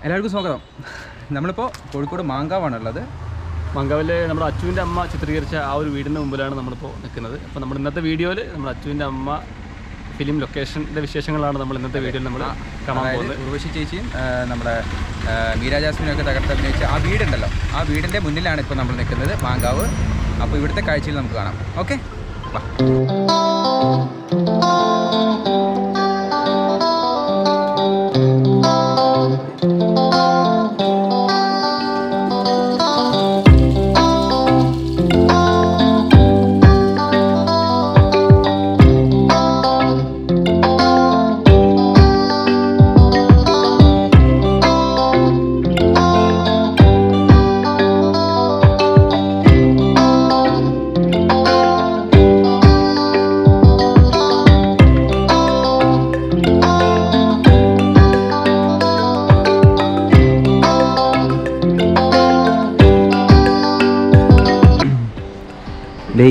എല്ലാവർക്കും സ്വാഗതം. നമ്മളിപ്പോൾ കോഴിക്കോട് മാങ്കാവാണുള്ളത്. മാങ്കാവിലെ നമ്മുടെ അച്ചുവിൻ്റെ അമ്മ ചിത്രീകരിച്ച ആ ഒരു വീടിൻ്റെ മുമ്പിലാണ് നമ്മളിപ്പോൾ നിൽക്കുന്നത്. അപ്പോൾ നമ്മുടെ ഇന്നത്തെ വീഡിയോയിൽ നമ്മുടെ അച്ചുവിൻ്റെ അമ്മ ഫിലിം ലൊക്കേഷൻ്റെ വിശേഷങ്ങളാണ് നമ്മൾ ഇന്നത്തെ വീഡിയോയിൽ നമ്മൾ കാണാൻ പോകുന്നത്. ഉർവശി ചേച്ചിയും നമ്മുടെ മീര ജാസ്മിനൊക്കെ തകർത്തഭിനയിച്ച ആ വീടുണ്ടല്ലോ, ആ വീടിൻ്റെ മുന്നിലാണ് ഇപ്പോൾ നമ്മൾ നിൽക്കുന്നത്, മാങ്കാവ്. അപ്പോൾ ഇവിടുത്തെ കാഴ്ചയിൽ നമുക്ക് കാണാം. ഓക്കെ, വാ.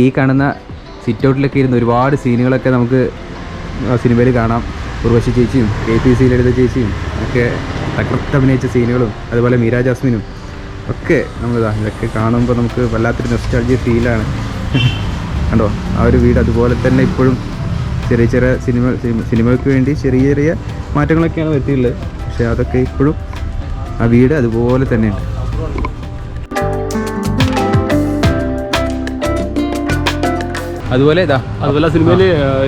ഈ കാണുന്ന സിറ്റ് ഔട്ടിലൊക്കെ ഇരുന്ന് ഒരുപാട് സീനുകളൊക്കെ നമുക്ക് സിനിമയിൽ കാണാം. ഉർവശി ചേച്ചിയും KPC ലളിത ചേച്ചിയും ഒക്കെ തകർത്തഭിനയിച്ച സീനുകളും അതുപോലെ മീര ജാസ്മിനും ഒക്കെ ഇതൊക്കെ കാണുമ്പോൾ നമുക്ക് വല്ലാത്തൊരു നൊസ്റ്റാൾജിയ ഫീലാണ്. കണ്ടോ, ആ ഒരു വീട് അതുപോലെ തന്നെ ഇപ്പോഴും ചെറിയ ചെറിയ സിനിമയ്ക്ക് വേണ്ടി ചെറിയ ചെറിയ മാറ്റങ്ങളൊക്കെയാണ് വരുത്തിയിട്ടുള്ളത്. പക്ഷേ അതൊക്കെ ഇപ്പോഴും ആ വീട് അതുപോലെ തന്നെയുണ്ട്. അതുപോലെ സിനിമയിൽ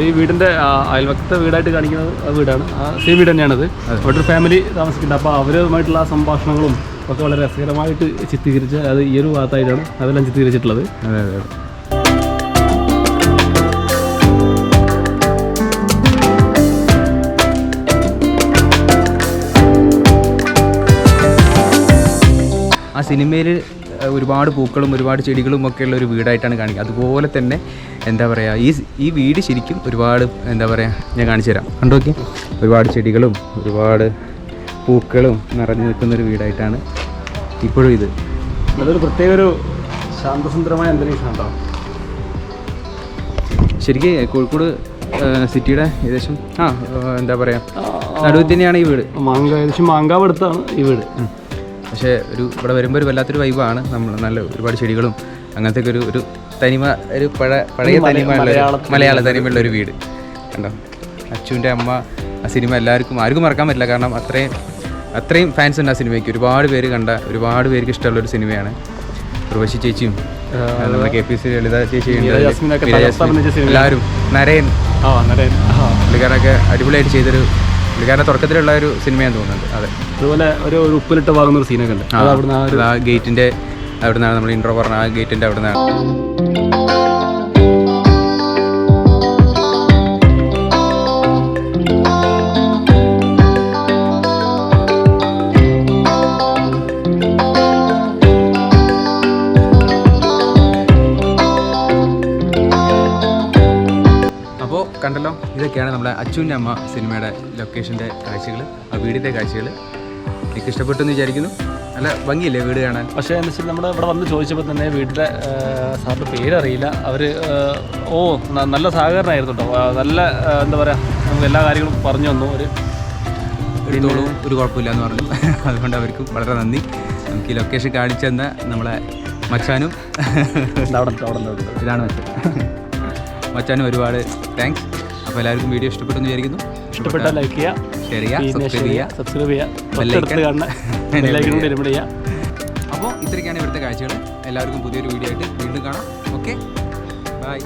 ഈ വീടിൻ്റെ അയൽവക്കത്തെ വീടായിട്ട് കാണിക്കുന്നത് ആ വീടാണ്, ആ സെയിം വീട് തന്നെയാണത്. അവിടെ ഒരു ഫാമിലി താമസിക്കുന്നുണ്ട്. അപ്പോൾ അവരുമായിട്ടുള്ള ആ സംഭാഷണങ്ങളും ഒക്കെ വളരെ രസകരമായിട്ട് ചിത്രീകരിച്ച് അത് ഈ ഒരു ഭാഗത്തായിട്ടാണ് അതെല്ലാം ചിത്രീകരിച്ചിട്ടുള്ളത്. അതെ അതെ. ആ സിനിമയിൽ ഒരുപാട് പൂക്കളും ഒരുപാട് ചെടികളും ഒക്കെയുള്ള ഒരു വീടായിട്ടാണ് കാണിക്കുക. അതുപോലെ തന്നെ എന്താ പറയുക, ഈ വീട് ശരിക്കും ഒരുപാട് എന്താ പറയുക, ഞാൻ കാണിച്ചു തരാം. കണ്ടു നോക്കി, ഒരുപാട് ചെടികളും ഒരുപാട് പൂക്കളും നിറഞ്ഞു നിൽക്കുന്നൊരു വീടായിട്ടാണ് ഇപ്പോഴും ഇത്. അതൊരു പ്രത്യേക ഒരു ശാന്തസുന്ദരമായ അന്തരീക്ഷം ഉണ്ടോ. ശരിക്കും കോഴിക്കോട് സിറ്റിയുടെ ഏകദേശം എന്താ പറയുക നടുവിൽ തന്നെയാണ് ഈ വീട്. ഏകദേശം മാങ്കാവ് അടുത്താണ് ഈ വീട്. പക്ഷേ ഇവിടെ വരുമ്പോൾ ഒരു വല്ലാത്തൊരു വൈബാണ്. നമ്മൾ നല്ല ഒരുപാട് ചെടികളും അങ്ങനത്തെ ഒരു തനിമ, ഒരു പഴയ മലയാള തനിമയുള്ള ഒരു വീട്. കണ്ടോ, അച്ചുവിൻ്റെ അമ്മ ആ സിനിമ ആർക്കും മറക്കാൻ പറ്റില്ല. കാരണം അത്രയും ഫാൻസ് ഉണ്ട് ആ സിനിമയ്ക്ക്. ഒരുപാട് പേര് കണ്ട, ഒരുപാട് പേർക്ക് ഇഷ്ടമുള്ളൊരു സിനിമയാണ്. ഉർവശി ചേച്ചിയും നമ്മുടെ KPC ലളിത ചേച്ചിയും എല്ലാവരും, നരയൻ പുള്ളിക്കാരനൊക്കെ അടിപൊളിയായിട്ട് ചെയ്തൊരു, പുള്ളിക്കാരൻ്റെ തുടക്കത്തിലുള്ള ഒരു സിനിമയാണെന്ന് തോന്നുന്നുണ്ട്. അതെ, അതുപോലെ ഒരു ഉപ്പിലിട്ട് വാങ്ങുന്ന ഒരു സീനൊക്കെ ഉണ്ട്. ആ ഗേറ്റിൻ്റെ അവിടെ നിന്നാണ്, നമ്മൾ ഇൻട്രോ പറഞ്ഞ ആ ഗേറ്റിൻ്റെ അവിടെ നിന്നാണ്. അപ്പോൾ കണ്ടല്ലോ, ഇതൊക്കെയാണ് നമ്മുടെ അച്ചുവിൻ്റെ അമ്മ സിനിമയുടെ ലൊക്കേഷൻ്റെ കാഴ്ചകൾ, ആ വീടിൻ്റെ കാഴ്ചകൾ. എനിക്ക് ഇഷ്ടപ്പെട്ടു എന്ന് വിചാരിക്കുന്നു. നല്ല ഭംഗിയില്ലേ വീട് കാണാൻ. പക്ഷേ എന്ന് വെച്ചാൽ നമ്മൾ ഇവിടെ വന്ന് ചോദിച്ചപ്പോൾ തന്നെ വീട്ടിലെ സാറിൻ്റെ പേരറിയില്ല. അവർ നല്ല സഹകരണമായിരുന്നു കേട്ടോ. നല്ല എന്താ പറയുക, നമുക്ക് എല്ലാ കാര്യങ്ങളും പറഞ്ഞു തന്നു. ഒരു കുഴപ്പമില്ല എന്ന് പറഞ്ഞു. അതുകൊണ്ട് അവർക്കും വളരെ നന്ദി. നമുക്ക് ഈ ലൊക്കേഷൻ കാണിച്ചു തന്ന നമ്മളെ മച്ചാനും, ഇതാണ് മച്ചാനും ഒരുപാട് താങ്ക്സ്. അപ്പോൾ എല്ലാവർക്കും വീഡിയോ ഇഷ്ടപ്പെട്ടെന്ന് വിചാരിക്കുന്നു. ഇഷ്ടപ്പെട്ടാൽ ലൈക്ക് ചെയ്യുക, ഷെയർ ചെയ്യുക, സബ്സ്ക്രൈബ് ചെയ്യുക. അപ്പോൾ ഇത്രയൊക്കെയാണ് ഇവിടുത്തെ കാഴ്ചകൾ. എല്ലാവർക്കും പുതിയൊരു വീഡിയോ ആയിട്ട് വീണ്ടും കാണാം. Okay, by.